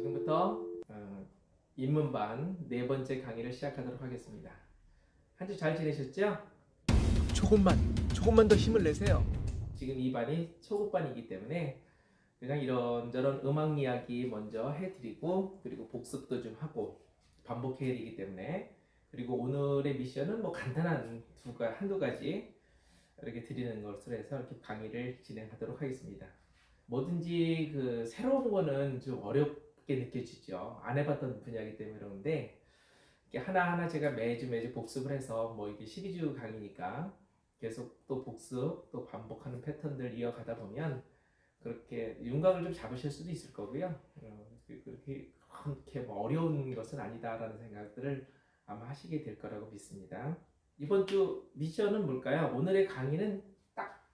지금부터 입문반 네 번째 강의를 시작하도록 하겠습니다. 한 주 잘 지내셨죠? 조금만 더 힘을 내세요. 지금 이 반이 초급반이기 때문에 그냥 이런저런 음악 이야기 먼저 해드리고, 그리고 복습도 좀 하고 반복해야 되기 때문에, 그리고 오늘의 미션은 뭐 간단한 한두 가지 이렇게 드리는 것으로 해서 이렇게 강의를 진행하도록 하겠습니다. 뭐든지 그 새로운 거는 좀 어렵게 느껴지죠. 안 해봤던 분야이기 때문에. 그런데 이렇게 하나하나 제가 매주 복습을 해서, 뭐 이게 12주 강의니까 계속 또 복습 또 반복하는 패턴들 이어가다 보면 그렇게 윤곽을 좀 잡으실 수도 있을 거고요. 그렇게 뭐 어려운 것은 아니다라는 생각들을 아마 하시게 될 거라고 믿습니다. 이번 주 미션은 뭘까요? 오늘의 강의는 딱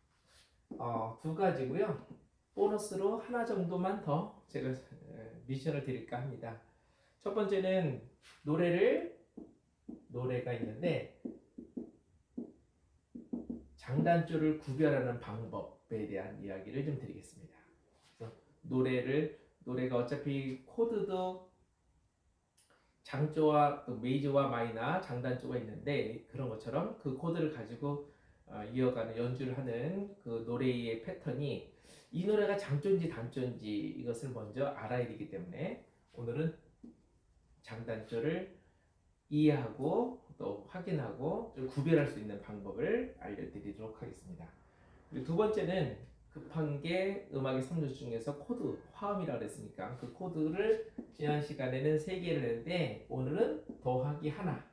두 가지고요. 보너스로 하나 정도만 더 제가 미션을 드릴까 합니다. 첫 번째는 노래가 있는데 장단조를 구별하는 방법에 대한 이야기를 좀 드리겠습니다. 그래서 노래가 어차피 코드도 장조와 메이저와 마이너 장단조가 있는데, 그런 것처럼 그 코드를 가지고 이어가는 연주를 하는 그 노래의 패턴이, 이 노래가 장조인지 단조인지 이것을 먼저 알아야 되기 때문에 오늘은 장단조를 이해하고 또 확인하고 구별할 수 있는 방법을 알려드리도록 하겠습니다. 그리고 두 번째는 급한 게 음악의 3조 중에서 코드, 화음이라고 했으니까 그 코드를 지난 시간에는 3개를 했는데 오늘은 더하기 하나,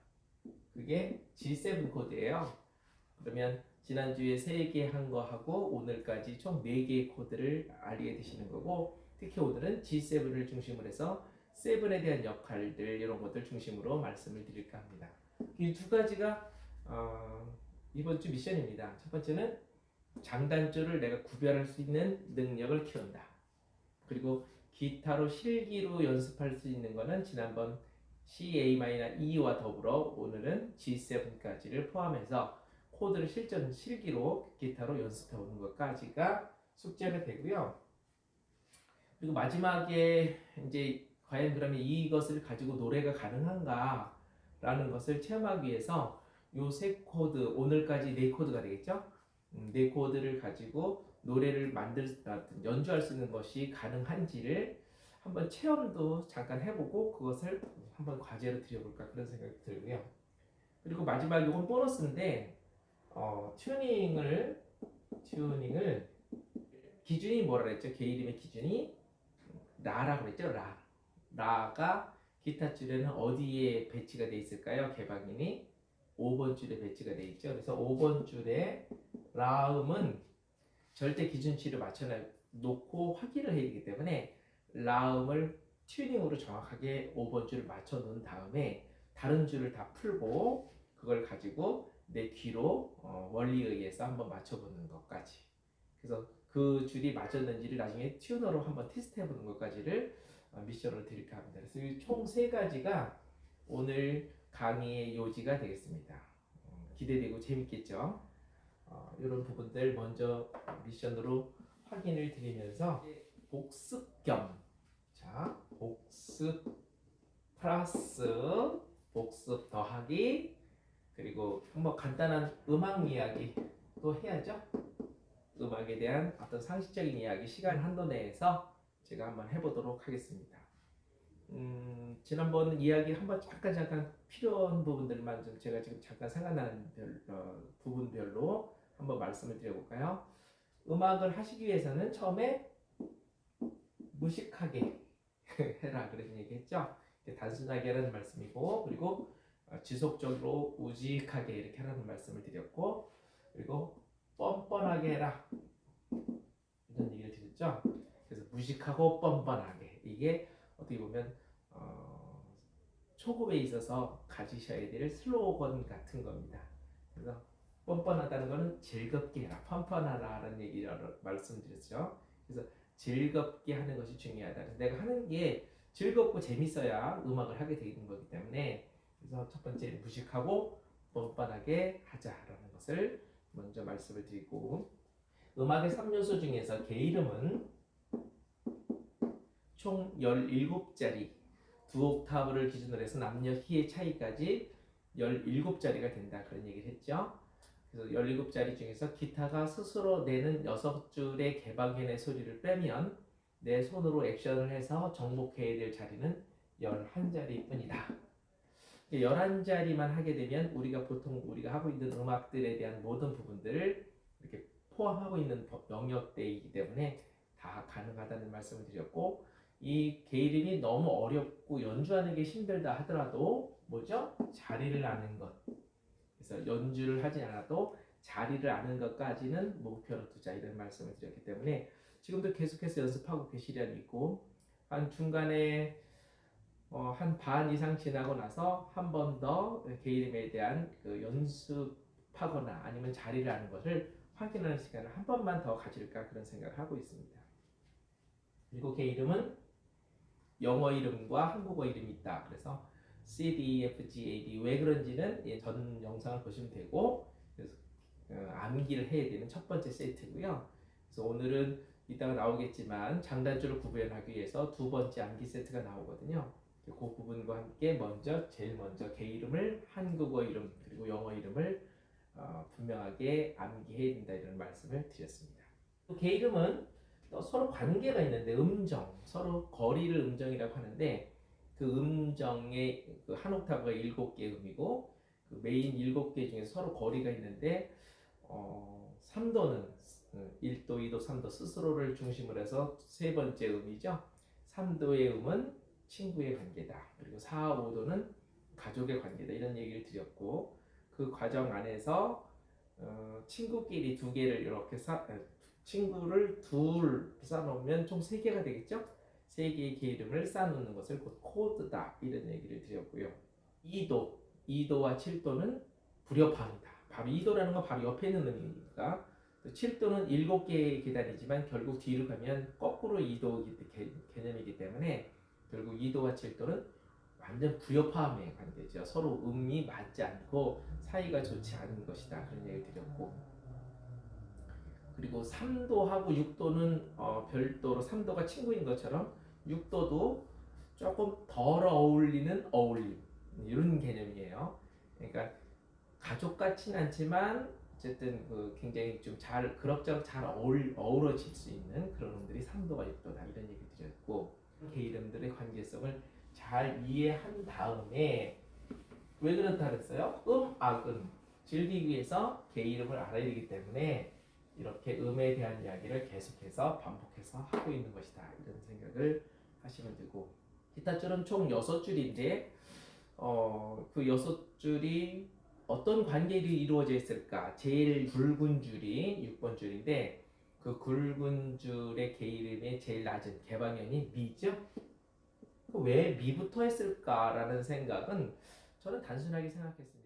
그게 G7 코드예요. 그러면 지난주에 3개 한 거하고 오늘까지 총 4개의 코드를 알게 되시는 거고, 특히 오늘은 G7을 중심으로 해서 7에 대한 역할들, 이런 것들 중심으로 말씀을 드릴까 합니다. 이 두 가지가 이번 주 미션입니다. 첫 번째는 장단조를 내가 구별할 수 있는 능력을 키운다. 그리고 기타로 실기로 연습할 수 있는 거는 지난번 C, A-E와 더불어 오늘은 G7까지를 포함해서 코드를 실기로 기타로 연습해 오는 것까지가 숙제가 되고요. 그리고 마지막에 이제 과연 그러면 이것을 가지고 노래가 가능한가 라는 것을 체험하기 위해서 요 세 코드, 오늘까지 네 코드가 되겠죠? 네 코드를 가지고 노래를 연주할 수 있는 것이 가능한지를 한번 체험도 잠깐 해보고 그것을 한번 과제로 드려볼까, 그런 생각이 들고요. 그리고 마지막 이건 보너스인데 튜닝을 기준이 뭐라 그랬죠? 개 이름의 기준이 라라고 그랬죠? 라가 기타 줄에는 어디에 배치가 되어 있을까요? 개방인이 5번 줄에 배치가 되어 있죠. 그래서 5번 줄에 라음은 절대 기준치를 맞춰 놓고 확인을 해야 되기 때문에 라음을 튜닝으로 정확하게 5번 줄을 맞춰 놓은 다음에 다른 줄을 다 풀고 그걸 가지고 내 귀로 원리에 의해서 한번 맞춰보는 것까지, 그래서 그 줄이 맞았는지를 나중에 튜너로 한번 테스트 해보는 것까지를 미션으로 드릴까 합니다. 그래서 이 총 3가지가 오늘 강의의 요지가 되겠습니다. 기대되고 재밌겠죠? 이런 부분들 먼저 미션으로 확인을 드리면서 복습 복습 플러스 복습 더하기, 그리고 한번 간단한 음악 이야기 또 해야죠. 음악에 대한 어떤 상식적인 이야기 시간 한도 내에서 제가 한번 해보도록 하겠습니다. 지난번 이야기 한번 잠깐 필요한 부분들만 좀 제가 지금 잠깐 생각나는 부분별로 한번 말씀을 드려볼까요? 음악을 하시기 위해서는 처음에 무식하게 해라 그런 얘기했죠. 단순하게 하라는 말씀이고, 그리고 지속적으로 우직하게 이렇게 하라는 말씀을 드렸고, 그리고 뻔뻔하게 해라 이런 얘기를 드렸죠. 그래서 무식하고 뻔뻔하게, 이게 어떻게 보면 초급에 있어서 가지셔야 될 슬로건 같은 겁니다. 그래서 뻔뻔하다는 것은 즐겁게 해라, 펀펀하라는 얘기를 말씀드렸죠. 그래서 즐겁게 하는 것이 중요하다. 그래서 내가 하는 게 즐겁고 재밌어야 음악을 하게 되는 거기 때문에, 그래서 첫 번째 무식하고 뻔뻔하게 하자라는 것을 먼저 말씀을 드리고, 음악의 3요소 중에서 개 이름은 총 17자리, 두 옥타브를 기준으로 해서 남녀 키의 차이까지 17자리가 된다, 그런 얘기를 했죠. 그래서 17자리 중에서 기타가 스스로 내는 6줄의 개방현의 소리를 빼면 내 손으로 액션을 해서 정복해야 될 자리는 11자리 뿐이다. 11자리만 하게 되면 우리가 보통 우리가 하고 있는 음악들에 대한 모든 부분들을 이렇게 포함하고 있는 영역대이기 때문에 다 가능하다는 말씀을 드렸고, 이 게이름이 너무 어렵고 연주하는 게 힘들다 하더라도 뭐죠? 자리를 아는 것. 그래서 연주를 하지 않아도 자리를 아는 것까지는 목표로 두자, 이런 말씀을 드렸기 때문에 지금도 계속해서 연습하고 계시려니 있고, 한 중간에 한 반 이상 지나고 나서 한 번 더 게이름에 대한 그 연습하거나 아니면 자리를 아는 것을 확인하는 시간을 한 번만 더 가질까, 그런 생각을 하고 있습니다. 그리고 게이름은 영어 이름과 한국어 이름이 있다. 그래서 C, D, E, F, G, A, D, 왜 그런지는 전 영상을 보시면 되고, 그래서 암기를 해야 되는 첫 번째 세트고요. 그래서 오늘은 이따가 나오겠지만 장단조를 구별하기 위해서 두 번째 암기 세트가 나오거든요. 그 부분과 함께 제일 먼저 게이름을 한국어 이름 그리고 영어 이름을 분명하게 암기해야 된다, 이런 말씀을 드렸습니다. 또 게이름은 또 서로 관계가 있는데, 서로 거리를 음정이라고 하는데, 그 음정의 그 한 옥타브가 7개 음이고 그 메인 7개 중에 서로 거리가 있는데, 3도는 1도, 2도, 3도 스스로를 중심으로 해서 세 번째 음이죠. 3도의 음은 친구의 관계다. 그리고 4, 5도는 가족의 관계다, 이런 얘기를 드렸고, 그 과정 안에서 친구끼리 두 개를 이렇게 친구를 둘 쌓아놓으면 총 3개가 되겠죠? 3개의 게이름을 쌓아놓는 것을 곧 코드다, 이런 얘기를 드렸고요. 2도와 7도는 불협화음이다. 바로 2도라는 건 바로 옆에 있는 음이니까. 7도는 7개의 계단이지만 결국 뒤로 가면 거꾸로 2도 개념이기 때문에 결국 2도와 7도는 완전 불협화음의 관계죠. 서로 음이 맞지 않고 사이가 좋지 않은 것이다, 그런 얘기를 드렸고, 그리고 3도하고 6도는 별도로 3도가 친구인 것처럼 6도도 조금 덜 어울리는 어울림, 이런 개념이에요. 그러니까 가족 같진 않지만 어쨌든 굉장히 좀 그럭저럭 잘 어우러질 수 있는 그런 음들이 3도와 6도다, 이런 얘기 드렸고, 게이름들의 관계성을 잘 이해한 다음에 왜 그렇다 그랬어요? 악은 즐기기 위해서 게이름을 알아야 되기 때문에 이렇게 음에 대한 이야기를 계속해서 반복해서 하고 있는 것이다, 이런 생각을 하시면 되고, 기타 줄은 총 6줄인데 그 6줄이 어떤 관계로 이루어져 있을까? 제일 굵은 줄이 6번 줄인데 그 굵은 줄의 게이름의 제일 낮은 개방현이 미죠? 왜 미부터 했을까라는 생각은 저는 단순하게 생각했습니다.